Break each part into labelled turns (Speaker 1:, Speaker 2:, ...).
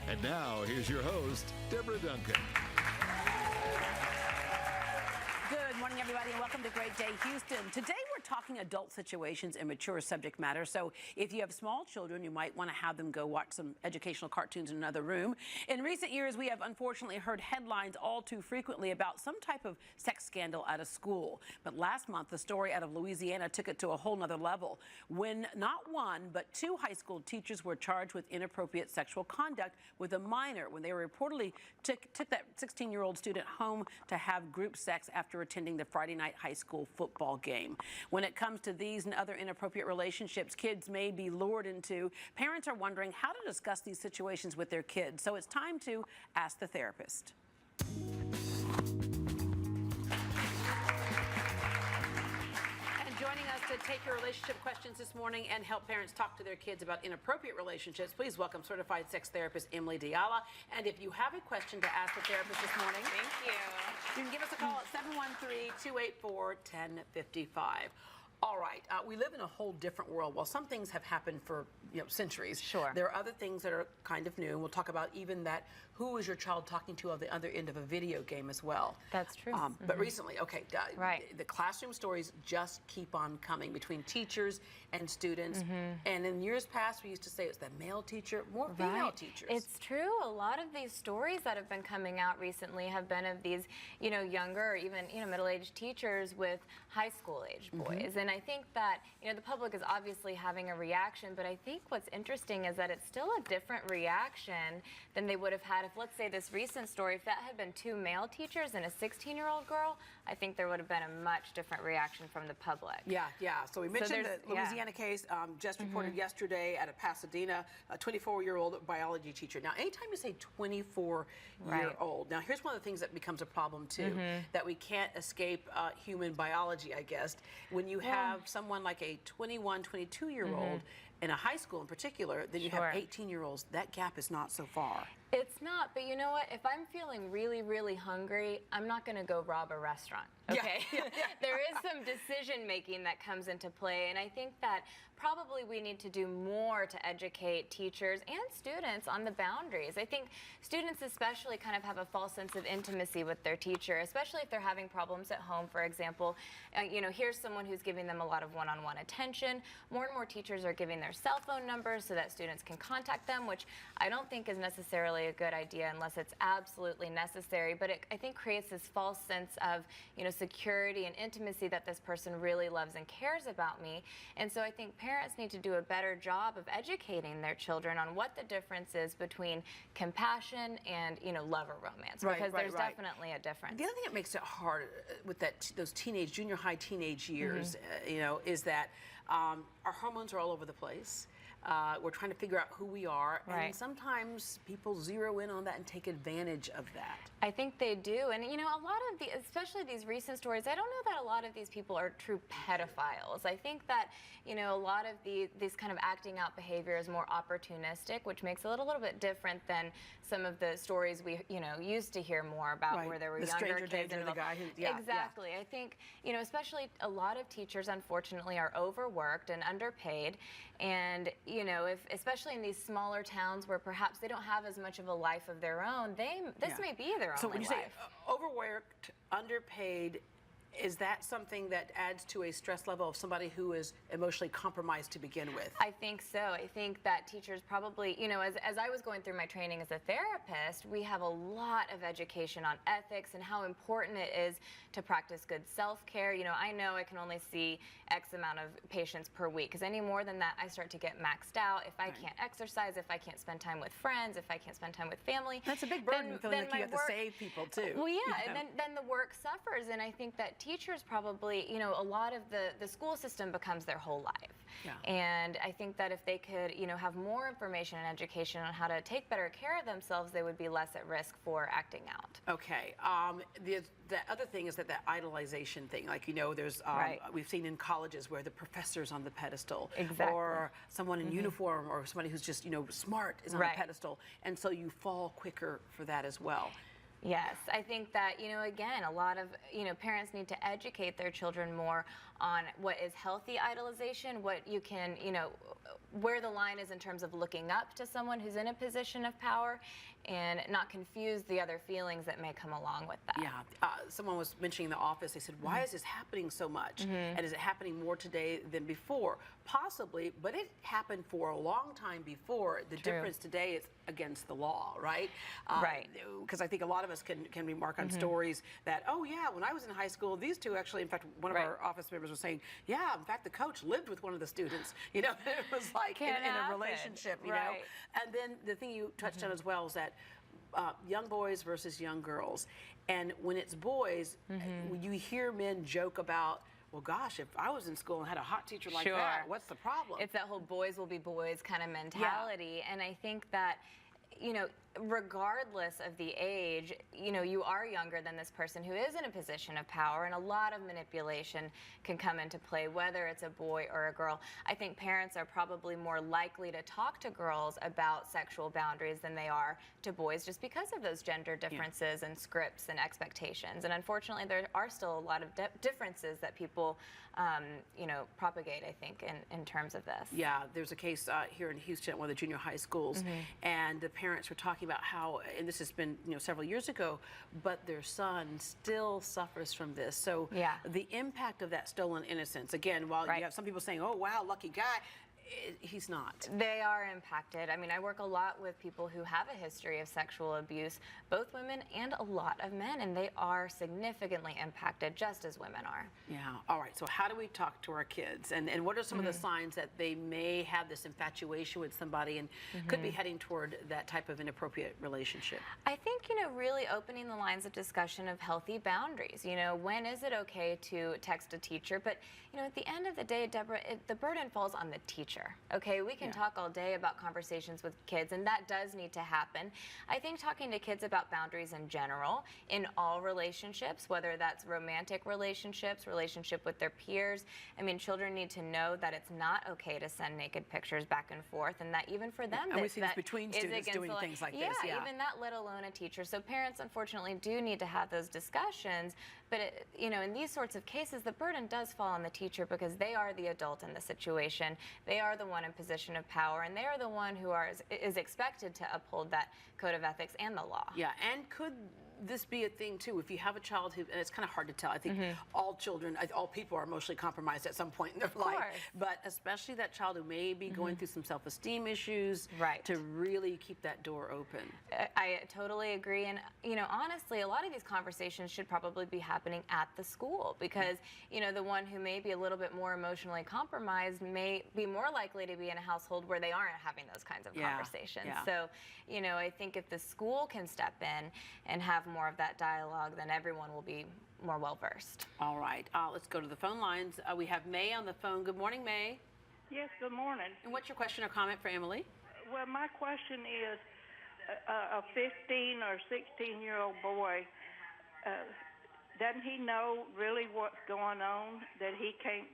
Speaker 1: And now, here's your host, Deborah Duncan.
Speaker 2: Good morning, everybody, and welcome to Great Day Houston. Today, we're talking adult situations and mature subject matter. So if you have small children, you might want to have them go watch some educational cartoons in another room. In recent years, we have unfortunately heard headlines all too frequently about some type of sex scandal at a school. But last month, the story out of Louisiana took it to a whole nother level when not one, but two high school teachers were charged with inappropriate sexual conduct with a minor when they were reportedly took that 16-year-old student home to have group sex after attending the Friday night high school football game. When it comes to these and other inappropriate relationships kids may be lured into, parents are wondering how to discuss these situations with their kids. So it's time to ask the therapist. Joining us to take your relationship questions this morning and help parents talk to their kids about inappropriate relationships, please welcome certified sex therapist Emily deAyala. And if you have a question to ask the therapist this morning,
Speaker 3: thank you.
Speaker 2: You can give us a call at 713-284-1055. All right, we live in a whole different world. Well, some things have happened for centuries.
Speaker 3: Sure.
Speaker 2: There are other things that are kind of new, and we'll talk about even that. Who is your child talking to on the other end of a video game as well?
Speaker 3: That's true.
Speaker 2: But recently, okay,
Speaker 3: right.
Speaker 2: The classroom stories just keep on coming between teachers and students. And in years past, we used to say it's the male teacher, more female teachers.
Speaker 3: It's true. A lot of these stories that have been coming out recently have been of these, younger or even, middle-aged teachers with high school-aged boys. And I think that, the public is obviously having a reaction, but I think what's interesting is that it's still a different reaction than they would have had if, let's say, this recent story, if that had been two male teachers and a 16-year-old girl, I think there would have been a much different reaction from the public.
Speaker 2: Yeah. So we mentioned the Louisiana case just reported yesterday out of Pasadena, a 24-year-old biology teacher. Now, anytime you say 24-year-old, now here's one of the things that becomes a problem too, that we can't escape human biology, I guess. When you have someone like a 21, 22-year-old in a high school in particular, then you have 18-year-olds. That gap is not so far.
Speaker 3: It's not, but you know what? If I'm feeling really, really hungry, I'm not going to go rob a restaurant, okay? There is some decision-making that comes into play, and I think that probably we need to do more to educate teachers and students on the boundaries. I think students especially kind of have a false sense of intimacy with their teacher, especially if they're having problems at home, for example. Here's someone who's giving them a lot of one-on-one attention. More and more teachers are giving their cell phone numbers so that students can contact them, which I don't think is necessarily a good idea unless it's absolutely necessary, but it, I think, creates this false sense of security and intimacy that this person really loves and cares about me. And so I think parents need to do a better job of educating their children on what the difference is between compassion and love or romance, because there's definitely a difference.
Speaker 2: The other thing that makes it hard with those junior high teenage years, is that our hormones are all over the place. We're trying to figure out who we are, and sometimes people zero in on that and take advantage of that.
Speaker 3: I think they do, and a lot of especially these recent stories, I don't know that a lot of these people are true pedophiles. I think that a lot of these kind of acting out behavior is more opportunistic, which makes it a little bit different than some of the stories we used to hear more about, where there were younger kids
Speaker 2: and the guy who,
Speaker 3: exactly. I think especially a lot of teachers unfortunately are overworked and underpaid, and especially in these smaller towns where perhaps they don't have as much of a life of their own, this may be their only life.
Speaker 2: So when you say overworked, underpaid, is that something that adds to a stress level of somebody who is emotionally compromised to begin with?
Speaker 3: I think so. I think that teachers probably, as I was going through my training as a therapist, we have a lot of education on ethics and how important it is to practice good self-care. I know I can only see X amount of patients per week, because any more than that, I start to get maxed out. If I can't exercise, if I can't spend time with friends, if I can't spend time with family.
Speaker 2: That's a big burden, feeling like you have to save people too.
Speaker 3: Well, and then the work suffers, and I think that teachers probably, a lot of the school system becomes their whole life. And I think that if they could, have more information and education on how to take better care of themselves, they would be less at risk for acting out.
Speaker 2: Okay. The other thing is that idolization thing, like, there's, we've seen in colleges where the professor's on the pedestal, or someone in uniform, or somebody who's just, smart is on the pedestal, and so you fall quicker for that as well.
Speaker 3: Yes, I think that, again, a lot of, parents need to educate their children more on what is healthy idolization, what you can, where the line is in terms of looking up to someone who's in a position of power, and not confuse the other feelings that may come along with that.
Speaker 2: Yeah, someone was mentioning The Office. They said, why is this happening so much? And is it happening more today than before? Possibly, but it happened for a long time before. The difference today is against the law, right?
Speaker 3: Right.
Speaker 2: Because I think a lot of us can remark on stories that, oh yeah, when I was in high school, these two actually, in fact, one of our office members was saying, yeah, in fact, the coach lived with one of the students. It was like in a relationship, you know? And then the thing you touched on as well is that young boys versus young girls. And when it's boys, you hear men joke about, well, gosh, if I was in school and had a hot teacher like that, what's the problem?
Speaker 3: It's that whole boys will be boys kind of mentality. And I think that, regardless of the age, you are younger than this person who is in a position of power, and a lot of manipulation can come into play, whether it's a boy or a girl. I think parents are probably more likely to talk to girls about sexual boundaries than they are to boys, just because of those gender differences and scripts and expectations. And unfortunately, there are still a lot of differences that people propagate, I think, in terms of this.
Speaker 2: Yeah, there's a case here in Houston at one of the junior high schools, and the parents were talking about how, and this has been several years ago, but their son still suffers from this. So the impact of that stolen innocence, again, while you have some people saying, oh wow, lucky guy, he's not.
Speaker 3: They are impacted. I mean, I work a lot with people who have a history of sexual abuse, both women and a lot of men, and they are significantly impacted, just as women are.
Speaker 2: Yeah. All right. So how do we talk to our kids? And what are some of the signs that they may have this infatuation with somebody and could be heading toward that type of inappropriate relationship?
Speaker 3: I think, really opening the lines of discussion of healthy boundaries. When is it okay to text a teacher? But, at the end of the day, Deborah, the burden falls on the teacher. Okay, we can talk all day about conversations with kids, and that does need to happen. I think talking to kids about boundaries in general, in all relationships, whether that's romantic relationships, relationship with their peers. I mean, children need to know that it's not okay to send naked pictures back and forth, and that even for them,
Speaker 2: and we see this between students doing things like this.
Speaker 3: Yeah, even that, let alone a teacher. So parents, unfortunately, do need to have those discussions. But in these sorts of cases, the burden does fall on the teacher, because they are the adult in the situation. They are the one in position of power, and they are the one who is expected to uphold that code of ethics and the law.
Speaker 2: Yeah, and could this be a thing too? If you have a child who, and it's kind of hard to tell, I think all children, all people are emotionally compromised at some point in their life, but especially that child who may be going through some self-esteem issues, to really keep that door open.
Speaker 3: I totally agree, and honestly, a lot of these conversations should probably be happening at the school, because the one who may be a little bit more emotionally compromised may be more likely to be in a household where they aren't having those kinds of conversations. So I think if the school can step in and have more of that dialogue, then everyone will be more well-versed.
Speaker 2: All right, let's go to the phone lines. We have May on the phone. Good morning, May.
Speaker 4: Yes, good morning.
Speaker 2: And what's your question or comment for Emily?
Speaker 4: Well, my question is, a 15 or 16-year-old boy, doesn't he know really what's going on, that he can't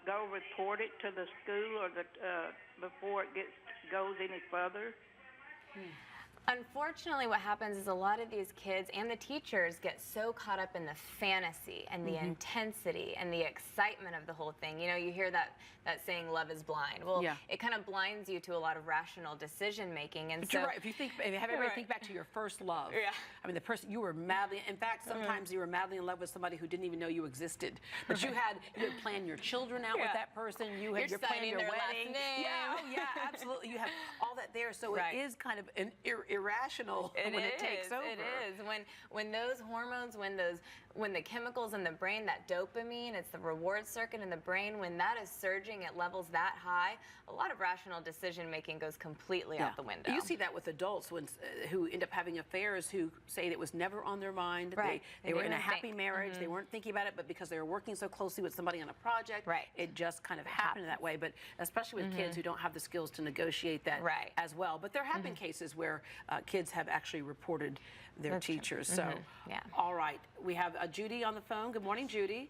Speaker 4: go report it to the school or before it goes any further?
Speaker 3: Unfortunately, what happens is a lot of these kids and the teachers get so caught up in the fantasy and the intensity and the excitement of the whole thing. You hear that saying, love is blind. Well, it kind of blinds you to a lot of rational decision making. And
Speaker 2: but you're right. If you have everybody think back to your first love. I mean, the person you were madly, in fact, sometimes you were madly in love with somebody who didn't even know you existed. But you had planned your children out with that person. You're planning your wedding. Yeah, absolutely. You have all that there. So it is kind of an irrational when it takes over.
Speaker 3: It is. When those hormones, when the chemicals in the brain, that dopamine, it's the reward circuit in the brain, when that is surging at levels that high, a lot of rational decision making goes completely out the window.
Speaker 2: You see that with adults who end up having affairs, who say it was never on their mind. They were in a happy marriage. They weren't thinking about it, but because they were working so closely with somebody on a project, it just kind of happened that way. But especially with kids who don't have the skills to negotiate that as well. But there have been cases where kids have actually reported their teachers. So, all right, we have Judy on the phone. Good morning, Judy.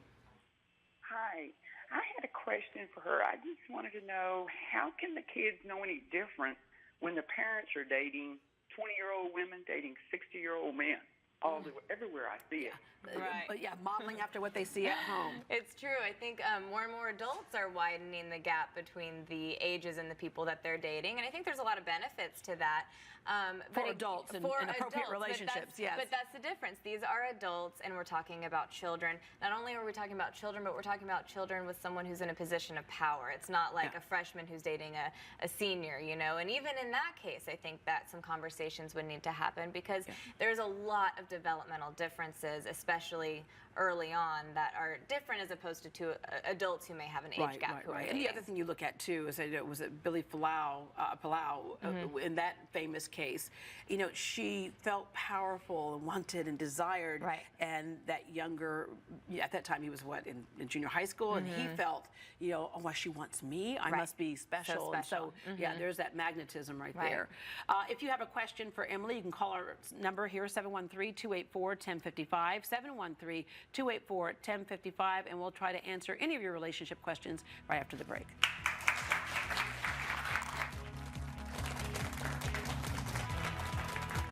Speaker 5: Hi. I had a question for her. I just wanted to know, how can the kids know any different when the parents are dating 20-year-old women dating 60-year-old men? everywhere I see it.
Speaker 3: Right.
Speaker 2: But yeah, modeling after what they see at home.
Speaker 3: It's true. I think more and more adults are widening the gap between the ages and the people that they're dating, and I think there's a lot of benefits to that.
Speaker 2: For adults and appropriate relationships, yes.
Speaker 3: But that's the difference. These are adults, and we're talking about children. Not only are we talking about children, but we're talking about children with someone who's in a position of power. It's not like a freshman who's dating a senior, you know. And even in that case, I think that some conversations would need to happen because there's a lot of developmental differences, especially early on, that are different as opposed to adults who may have an age gap.
Speaker 2: Right. And the other thing you look at too is that was it Billy Palau in that famous case. You know, she felt powerful and wanted and desired, and that younger, at that time he was what in junior high school, and he felt, you know, oh, well, she wants me, I must be special. And so yeah, there's that magnetism right there. If you have a question for Emily, you can call our number here, 713-284-1055, 713-284-1055, and we'll try to answer any of your relationship questions right after the break.